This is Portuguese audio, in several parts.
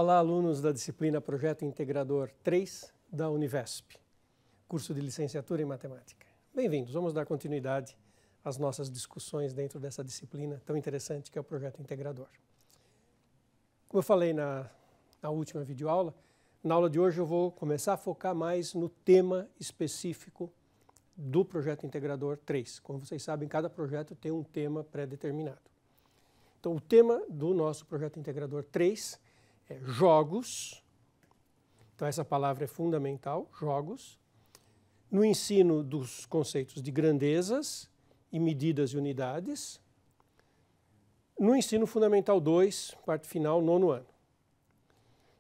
Olá, alunos da disciplina Projeto Integrador 3 da Univesp, curso de licenciatura em matemática. Bem-vindos, vamos dar continuidade às nossas discussões dentro dessa disciplina tão interessante que é o Projeto Integrador. Como eu falei na última videoaula, na aula de hoje eu vou começar a focar mais no tema específico do Projeto Integrador 3. Como vocês sabem, cada projeto tem um tema pré-determinado. Então, o tema do nosso Projeto Integrador 3 é jogos. Então, essa palavra é fundamental, jogos. No ensino dos conceitos de grandezas e medidas e unidades. No ensino fundamental 2, parte final, 9º ano.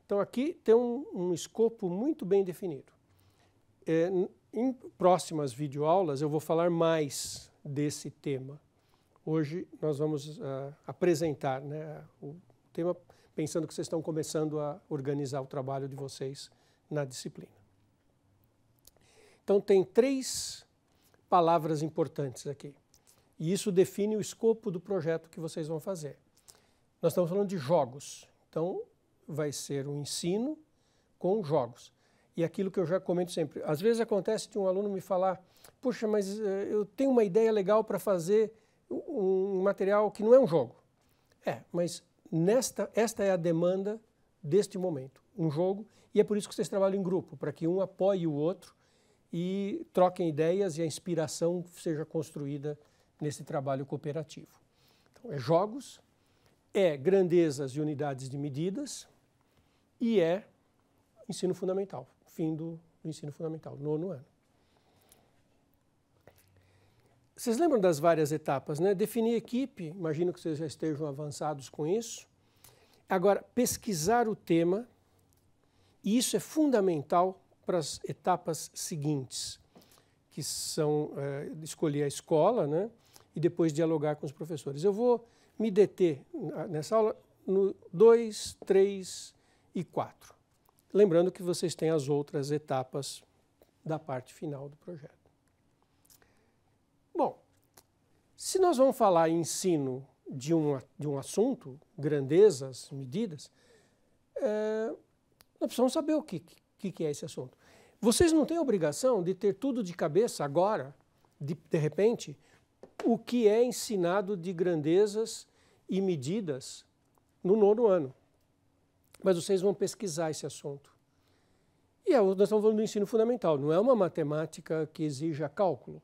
Então, aqui tem um escopo muito bem definido. Em próximas videoaulas, eu vou falar mais desse tema. Hoje nós vamos apresentar, né, o tema, pensando que vocês estão começando a organizar o trabalho de vocês na disciplina. Então tem 3 palavras importantes aqui. E isso define o escopo do projeto que vocês vão fazer. Nós estamos falando de jogos. Então vai ser um ensino com jogos. E aquilo que eu já comento sempre. Às vezes acontece de um aluno me falar, puxa, mas eu tenho uma ideia legal para fazer um material que não é um jogo. Mas esta é a demanda deste momento, um jogo, e é por isso que vocês trabalham em grupo, para que um apoie o outro e troquem ideias e a inspiração seja construída nesse trabalho cooperativo. Então, é jogos, é grandezas e unidades de medidas e é ensino fundamental, fim do ensino fundamental, 9º ano. Vocês lembram das várias etapas, né? Definir equipe, imagino que vocês já estejam avançados com isso. Agora, pesquisar o tema, e isso é fundamental para as etapas seguintes, que são escolher a escola, né? E depois dialogar com os professores. Eu vou me deter nessa aula no 2, 3 e 4. Lembrando que vocês têm as outras etapas da parte final do projeto. Bom, se nós vamos falar em ensino de um assunto, grandezas, medidas, nós precisamos saber o que é esse assunto. Vocês não têm a obrigação de ter tudo de cabeça agora, de repente, o que é ensinado de grandezas e medidas no 9º ano. Mas vocês vão pesquisar esse assunto. E nós estamos falando do ensino fundamental, não é uma matemática que exija cálculo.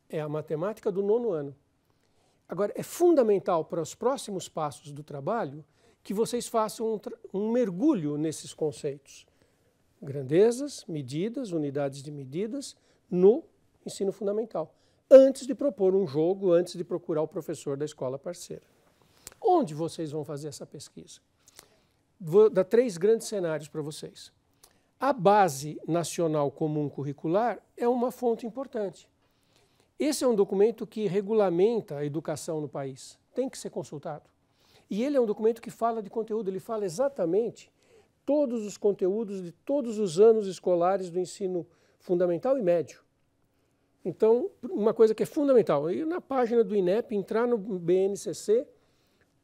É a matemática do 9º ano. Agora, é fundamental para os próximos passos do trabalho que vocês façam um mergulho nesses conceitos. Grandezas, medidas, unidades de medidas no ensino fundamental. Antes de propor um jogo, antes de procurar o professor da escola parceira. Onde vocês vão fazer essa pesquisa? Vou dar 3 grandes cenários para vocês. A Base Nacional Comum Curricular é uma fonte importante. Esse é um documento que regulamenta a educação no país, tem que ser consultado. E ele é um documento que fala de conteúdo, ele fala exatamente todos os conteúdos de todos os anos escolares do ensino fundamental e médio. Então, uma coisa que é fundamental, ir na página do INEP, entrar no BNCC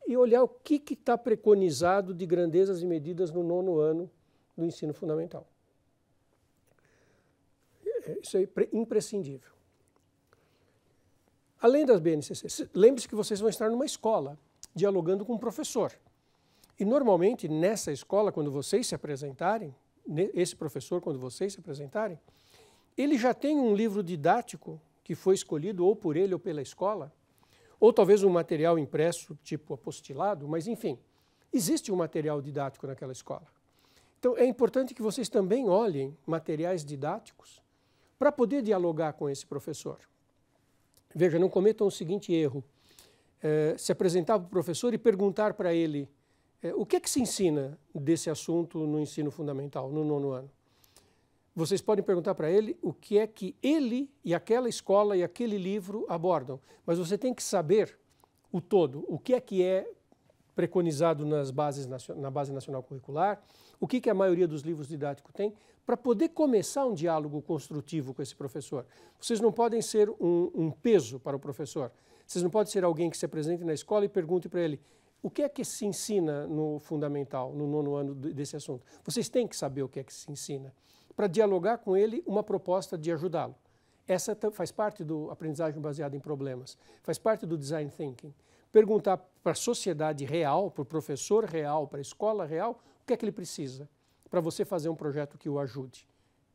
e olhar o que está preconizado de grandezas e medidas no 9º ano do ensino fundamental. Isso é imprescindível. Além das BNCC, lembre-se que vocês vão estar numa escola, dialogando com um professor. E normalmente, nessa escola, quando vocês se apresentarem, esse professor, quando vocês se apresentarem, ele já tem um livro didático que foi escolhido ou por ele ou pela escola, ou talvez um material impresso, tipo apostilado, mas enfim, existe um material didático naquela escola. Então, é importante que vocês também olhem materiais didáticos para poder dialogar com esse professor. Veja, não cometam o seguinte erro, se apresentar para o professor e perguntar para ele o que é que se ensina desse assunto no ensino fundamental, no 9º ano. Vocês podem perguntar para ele o que é que ele e aquela escola e aquele livro abordam, mas você tem que saber o todo, o que é preconizado na Base Nacional Curricular, o que a maioria dos livros didáticos tem, para poder começar um diálogo construtivo com esse professor. Vocês não podem ser um peso para o professor. Vocês não podem ser alguém que se apresente na escola e pergunte para ele O que é que se ensina no fundamental, no 9º ano desse assunto? Vocês têm que saber o que é que se ensina, para dialogar com ele uma proposta de ajudá-lo. Essa faz parte do aprendizagem baseada em problemas, faz parte do design thinking. Perguntar para a sociedade real, para o professor real, para a escola real, o que é que ele precisa para você fazer um projeto que o ajude,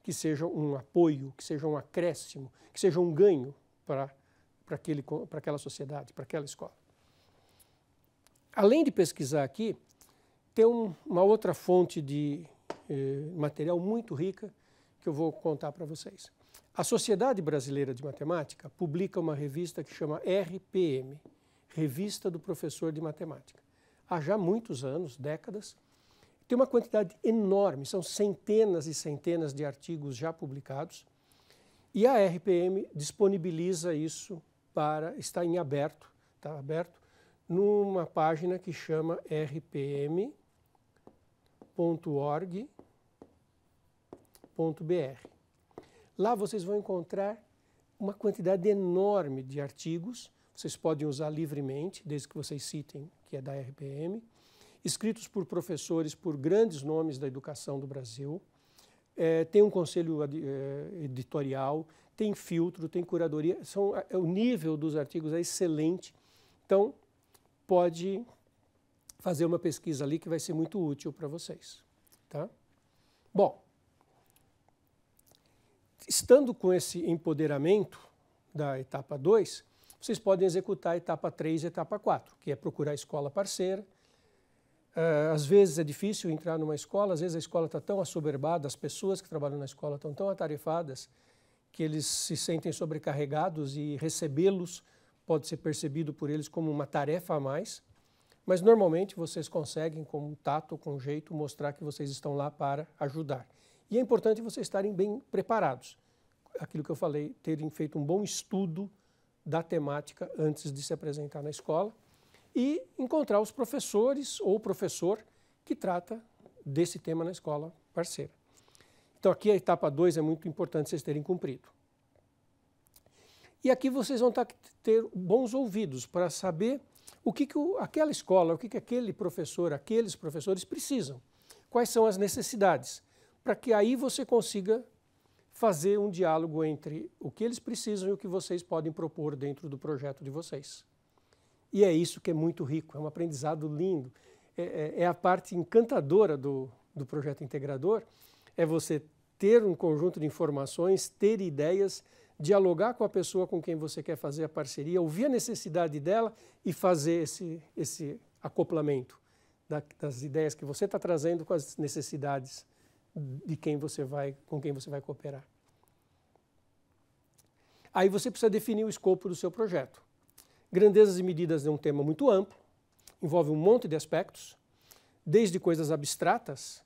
que seja um apoio, que seja um acréscimo, que seja um ganho para aquela sociedade, para aquela escola. Além de pesquisar aqui, tem uma outra fonte de material muito rica que eu vou contar para vocês. A Sociedade Brasileira de Matemática publica uma revista que chama RPM, Revista do Professor de Matemática. Há já muitos anos, décadas, tem uma quantidade enorme, são centenas e centenas de artigos já publicados, e a RPM disponibiliza isso está em aberto, está aberto, numa página que chama rpm.org.br. Lá vocês vão encontrar uma quantidade enorme de artigos, vocês podem usar livremente, desde que vocês citem que é da RPM, escritos por professores, por grandes nomes da educação do Brasil. Tem um conselho editorial, tem filtro, tem curadoria, o nível dos artigos é excelente, então pode fazer uma pesquisa ali que vai ser muito útil para vocês. Tá? Bom, estando com esse empoderamento da etapa 2, vocês podem executar a etapa 3 e a etapa 4, que é procurar a escola parceira. Às vezes é difícil entrar numa escola, às vezes a escola está tão assoberbada, as pessoas que trabalham na escola estão tão atarefadas que eles se sentem sobrecarregados e recebê-los pode ser percebido por eles como uma tarefa a mais, mas normalmente vocês conseguem, com tato, com jeito, mostrar que vocês estão lá para ajudar. E é importante vocês estarem bem preparados. Aquilo que eu falei, terem feito um bom estudo da temática antes de se apresentar na escola e encontrar os professores ou o professor que trata desse tema na escola parceira. Então aqui a etapa 2 é muito importante vocês terem cumprido. E aqui vocês vão ter bons ouvidos para saber o que aquela escola, o que aquele professor, aqueles professores precisam. Quais são as necessidades, para que aí você consiga fazer um diálogo entre o que eles precisam e o que vocês podem propor dentro do projeto de vocês. E é isso que é muito rico, é um aprendizado lindo. É a parte encantadora do projeto integrador, é você ter um conjunto de informações, ter ideias, dialogar com a pessoa com quem você quer fazer a parceria, ouvir a necessidade dela e fazer esse acoplamento das ideias que você está trazendo com as necessidades de com quem você vai cooperar. Aí você precisa definir o escopo do seu projeto. Grandezas e medidas é um tema muito amplo, envolve um monte de aspectos, desde coisas abstratas,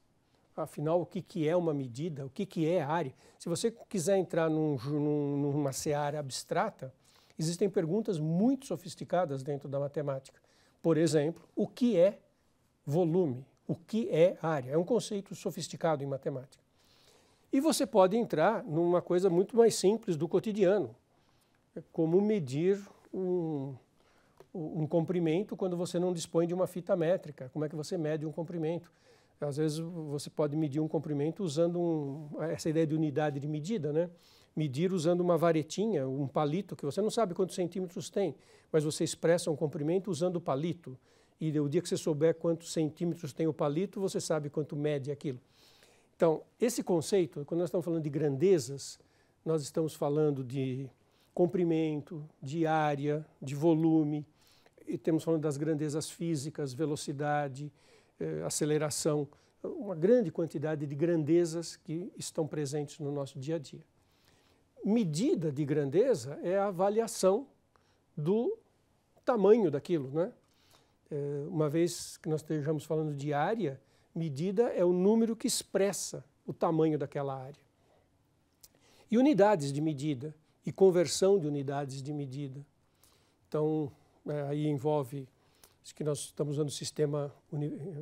afinal, o que é uma medida, o que é área. Se você quiser entrar numa seara abstrata, existem perguntas muito sofisticadas dentro da matemática. Por exemplo, o que é volume? O que é área? É um conceito sofisticado em matemática. E você pode entrar numa coisa muito mais simples do cotidiano, como medir um comprimento quando você não dispõe de uma fita métrica. Como é que você mede um comprimento? Às vezes você pode medir um comprimento usando essa ideia de unidade de medida, né? Medir usando uma varetinha, um palito, que você não sabe quantos centímetros tem, mas você expressa um comprimento usando o palito. E o dia que você souber quantos centímetros tem o palito, você sabe quanto mede aquilo. Então, esse conceito, quando nós estamos falando de grandezas, nós estamos falando de comprimento, de área, de volume, e temos falando das grandezas físicas, velocidade, aceleração, uma grande quantidade de grandezas que estão presentes no nosso dia a dia. Medida de grandeza é a avaliação do tamanho daquilo, né? Uma vez que nós estejamos falando de área, medida é o número que expressa o tamanho daquela área. E unidades de medida e conversão de unidades de medida. Então, aí envolve, acho que nós estamos usando o sistema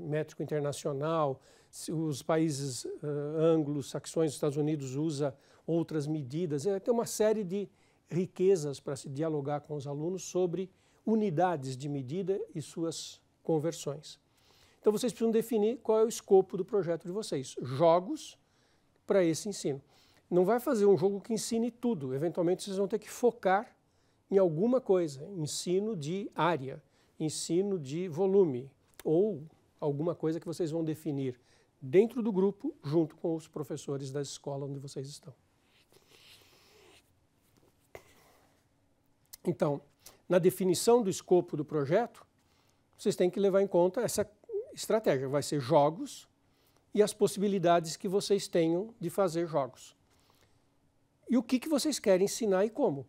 métrico internacional, os países anglo-saxões, Estados Unidos usa outras medidas. Tem uma série de riquezas para se dialogar com os alunos sobre unidades de medida e suas conversões. Então vocês precisam definir qual é o escopo do projeto de vocês. Jogos para esse ensino. Não vai fazer um jogo que ensine tudo. Eventualmente vocês vão ter que focar em alguma coisa. Ensino de área, ensino de volume ou alguma coisa que vocês vão definir dentro do grupo junto com os professores da escola onde vocês estão. Então, na definição do escopo do projeto, vocês têm que levar em conta essa estratégia. Vai ser jogos e as possibilidades que vocês tenham de fazer jogos. E o que vocês querem ensinar e como.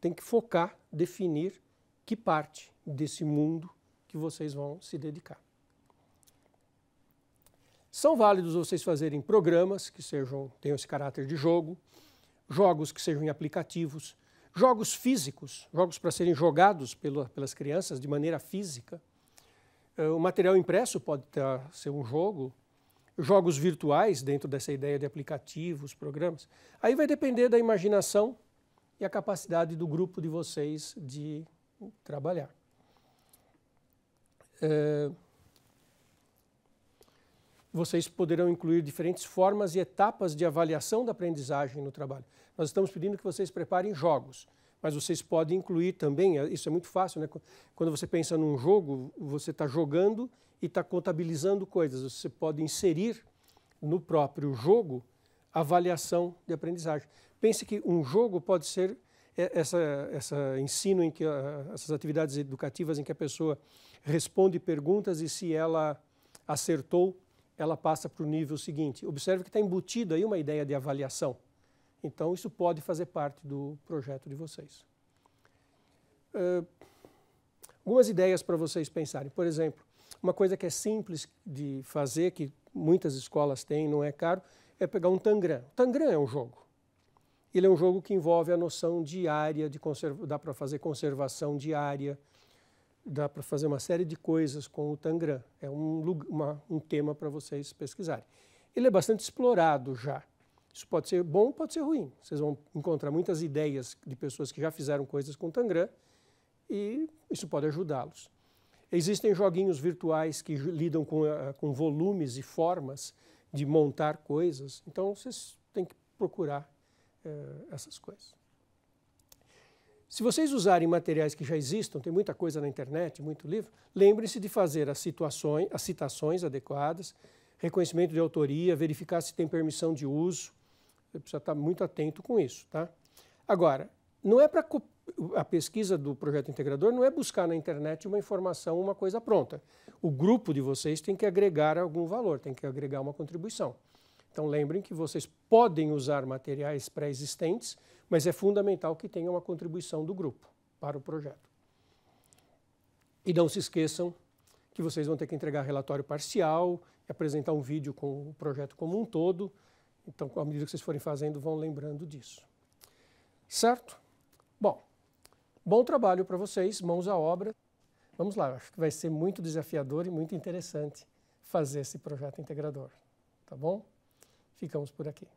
Tem que focar, definir que parte desse mundo que vocês vão se dedicar. São válidos vocês fazerem programas que tenham esse caráter de jogo, jogos que sejam em aplicativos, jogos físicos, jogos para serem jogados pelas crianças de maneira física. O material impresso pode ser um jogo, jogos virtuais dentro dessa ideia de aplicativos, programas. Aí vai depender da imaginação e a capacidade do grupo de vocês de trabalhar. Vocês poderão incluir diferentes formas e etapas de avaliação da aprendizagem no trabalho. Nós estamos pedindo que vocês preparem jogos, mas vocês podem incluir também, isso é muito fácil, né? Quando você pensa num jogo, você está jogando e está contabilizando coisas. Você pode inserir no próprio jogo avaliação de aprendizagem. Pense que um jogo pode ser ensino em que essas atividades educativas em que a pessoa responde perguntas e se ela acertou, ela passa para o nível seguinte. Observe que está embutida aí uma ideia de avaliação. Então, isso pode fazer parte do projeto de vocês. Algumas ideias para vocês pensarem. Por exemplo, uma coisa que é simples de fazer, que muitas escolas têm, não é caro, é pegar um Tangram. O Tangram é um jogo. Ele é um jogo que envolve a noção de área, dá para fazer conservação de área, dá para fazer uma série de coisas com o Tangram. É um tema para vocês pesquisarem. Ele é bastante explorado já. Isso pode ser bom, pode ser ruim. Vocês vão encontrar muitas ideias de pessoas que já fizeram coisas com Tangram e isso pode ajudá-los. Existem joguinhos virtuais que lidam com volumes e formas de montar coisas. Então, vocês têm que procurar essas coisas. Se vocês usarem materiais que já existam, tem muita coisa na internet, muito livro, lembrem-se de fazer as citações adequadas, reconhecimento de autoria, verificar se tem permissão de uso. Você precisa estar muito atento com isso, tá? Agora, não é para a pesquisa do projeto integrador não é buscar na internet uma informação, uma coisa pronta. O grupo de vocês tem que agregar algum valor, tem que agregar uma contribuição. Então lembrem que vocês podem usar materiais pré-existentes, mas é fundamental que tenha uma contribuição do grupo para o projeto. E não se esqueçam que vocês vão ter que entregar relatório parcial, apresentar um vídeo com o projeto como um todo. Então, à medida que vocês forem fazendo, vão lembrando disso. Certo? Bom trabalho para vocês, mãos à obra. Vamos lá, acho que vai ser muito desafiador e muito interessante fazer esse projeto integrador. Tá bom? Ficamos por aqui.